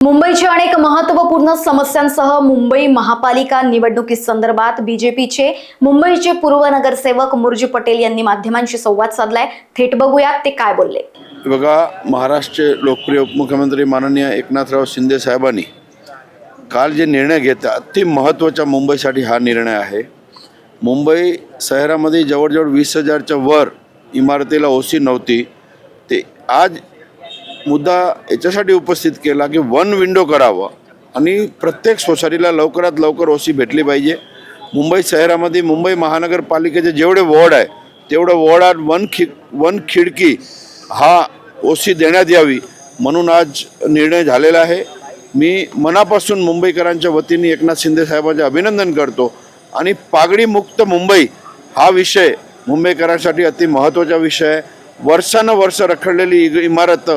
मुंबईच्या अनेक महत्त्वपूर्ण समस्यांसह मुंबई महापालिका निवडणुकीसंदर्भात बीजेपीचे मुंबईचे पूर्व नगरसेवक मुर्जी पटेल यांनी माध्यमांशी संवाद साधलाय। थेट बघूया ते काय बोलले। बघा, महाराष्ट्राचे लोकप्रिय उपमुख्यमंत्री माननीय एकनाथराव शिंदे साहेबांनी काल जे निर्णय घेतला अति महत्त्वाचा मुंबईसाठी हा निर्णय आहे। मुंबई शहरामध्ये जवळजवळ 20,000च्या वर इमारतीला ओसी नव्हती। ते आज मुद्दा याच्यासाठी उपस्थित केला की वन विंडो करावं आणि प्रत्येक सोसायटीला लवकरात लवकर ओसी भेटली पाहिजे। मुंबई शहरामध्ये मुंबई महानगरपालिकेचे जेवढे वॉर्ड आहे तेवढं वॉर्डात वन खिडकी हा ओसी देण्यात यावी म्हणून आज निर्णय झालेला आहे। मी मनापासून मुंबईकरांच्या वतीने एकनाथ शिंदे साहेबांचे अभिनंदन करतो आणि पागडी मुक्त मुंबई हा विषय मुंबईकरांसाठी अति महत्त्वाचा विषय आहे। वर्षानुवर्ष रखडलेली इमारत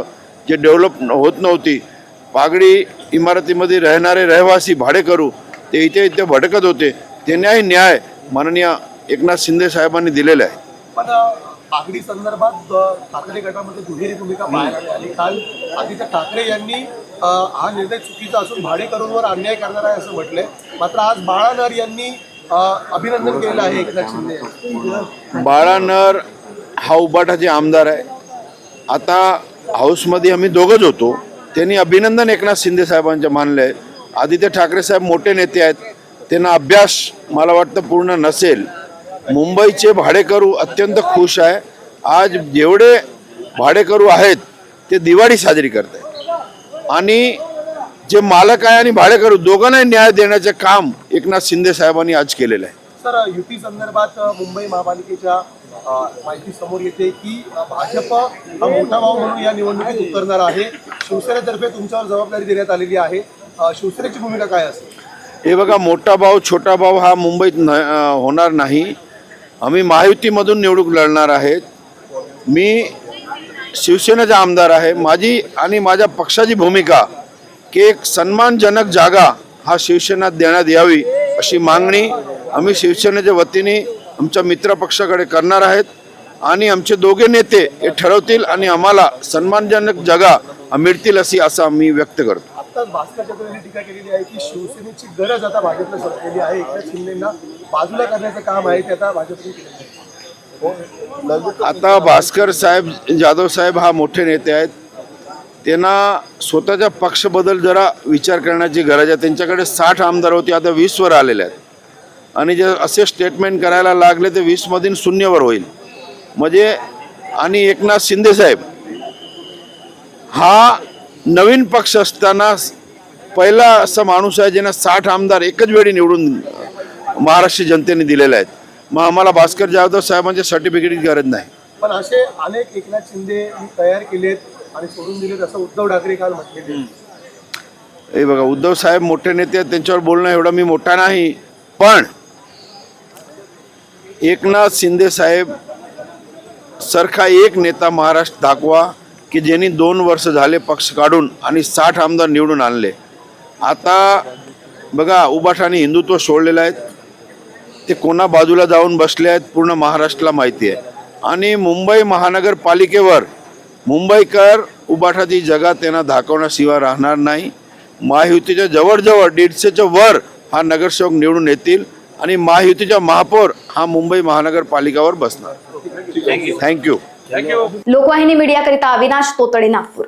जे डेव्हलप होत नव्हती, पागडी इमारतीमध्ये राहणारे रहिवासी भाडेकरू ते इथे भटकत होते, त्यांनाही न्याय माननीय एकनाथ शिंदे साहेबांनी दिलेला आहे। पण पागडी संदर्भात ठाकरे गटामध्ये दुहेरी भूमिका पाहायला आली। काल आदित्य ठाकरे यांनी हा निर्णय चुकीचा असून भाडेकरूंवर अन्याय करणार आहे असं म्हटलंय, मात्र आज बाळानर यांनी अभिनंदन केलं आहे एकनाथ शिंदे। बाळानर हा उबाटाचे आमदार आहे। आता हाऊसमध्ये आम्ही दोघंच होतो, त्यांनी अभिनंदन एकनाथ शिंदे साहेबांचे मानले आहे। आदित्य ठाकरे साहेब मोठे नेते आहेत, त्यांना अभ्यास मला वाटतं पूर्ण नसेल। मुंबईचे भाडेकरू अत्यंत खुश आहे। आज जेवढे भाडेकरू आहेत ते दिवाळी साजरी करत आहेत आणि जे मालक आहे आणि भाडेकरू दोघांनाही न्याय देण्याचे काम एकनाथ शिंदे साहेबांनी आज केलेलं आहे। सर, युती संदर्भात मुंबई महापालिकेच्या माहिती समोर येते की भाजप हा मोठा भाऊ म्हणून या निवडणुकीत उतरणार आहे। शिवसेनेतर्फे तुमच्यावर जबाबदारी देण्यात आलेली आहे, शिवसेनेची भूमिका काय असेल? हे बघा, मोठा भाऊ छोटा भाऊ हा मुंबईत होणार नाही। आम्ही महायुतीमधून निवडणूक लढणार आहेत। मी शिवसेनेचा आमदार आहे। माझी आणि माझ्या पक्षाची भूमिका की एक सन्मानजनक जागा हा शिवसेनेत देण्यात यावी अशी मागणी आम्ही शिवसेनेच्या वतीने आमच्या मित्र पक्षाकडे करणार आहेत आणि आमचे दोघे नेते हे ठरवतील आणि आम्हाला सन्मानजनक जागा मिळतील अशी असं आम्ही व्यक्त करतो। आत्ताच भास्कर चतुर्वेदी टीका केलेली आहे की शिवसेनेची गरज आता भाजपला संपलेली आहे, एकनाथ शिंदेंना बाजूला करण्याचं काम आहे ते आता भाजपने केलं। आता भास्कर साहेब जाधव साहेब हा मोठे नेते आहेत, त्यांना स्वतःच्या पक्षबद्दल जरा विचार करण्याची गरज आहे। त्यांच्याकडे 60 आमदार होते, आता 20 वर आलेले आहेत आणि जे असे स्टेटमेंट करायला लागले ते 20 मधून 0 वर होईल म्हणजे। आणि एकनाथ शिंदे साहेब हा नवीन पक्ष असताना पहिला असा माणूस आहे ज्यांना 60 आमदार एकच वेळी निवडून महाराष्ट्र जनतेने दिलेले आहेत। मग आम्हाला भास्कर जाधव साहेबांच्या सर्टिफिकेटची गरज नाही। पण असे अनेक एकनाथ शिंदे तयार केलेत आणि सोडून दिलेत असं उद्धव ठाकरे काल म्हटले। हे बघा, उद्धव साहेब मोठे नेते आहेत, त्यांच्यावर बोलणं एवढा मी मोठा नाही, पण एकनाथ शिंदे साहेब सारखा एक नेता महाराष्ट्र दाखवा की ज्यांनी 2 वर्ष झाले पक्ष काढून आणि 60 आमदार निवडून आणले। आता बघा, उबाठाने हिंदुत्व सोडलेलं आहे, ते कोणा बाजूला जाऊन बसले आहेत पूर्ण महाराष्ट्राला माहिती आहे। आणि मुंबई महानगरपालिकेवर मुंबईकर उबाठाची जगा त्यांना दाखवण्याशिवाय राहणार नाही। महायुतीच्या जवळजवळ 150च्या वर हा नगरसेवक निवडून येतील आणि महायुतीचा महापौर हा मुंबई महानगरपालिकावर बसणार। थँक्यू। लोकवाहिनी मीडियाकरिता अविनाश तोतडे, नागपूर।